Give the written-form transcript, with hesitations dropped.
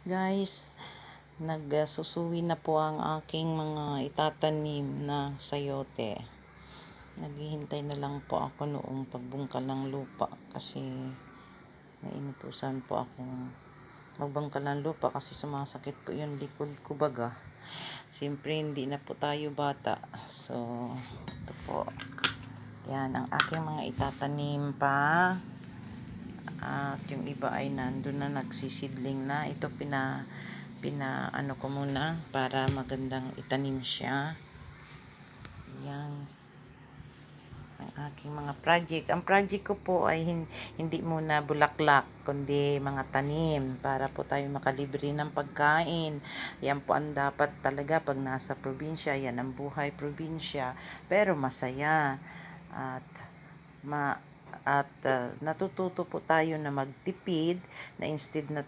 Guys, nagsusuwi na po ang aking mga itatanim na sayote. Naghihintay na lang po ako noong pagbungkal ng lupa kasi nainutusan po akong magbungkal ng lupa kasi sumasakit po yung likod ko baga. Siyempre hindi na po tayo bata. So, ito po. Yan ang aking mga itatanim pa. At yung iba ay nandun na nagsisidling na. Ito ano ko muna para magandang itanim siya. Yan ang aking mga project. Ang project ko po ay hindi muna bulaklak kundi mga tanim para po tayo makalibre ng pagkain. Yan po ang dapat talaga pag nasa probinsya. Yan ang buhay probinsya, pero masaya at natututo po tayo na magtipid na instead na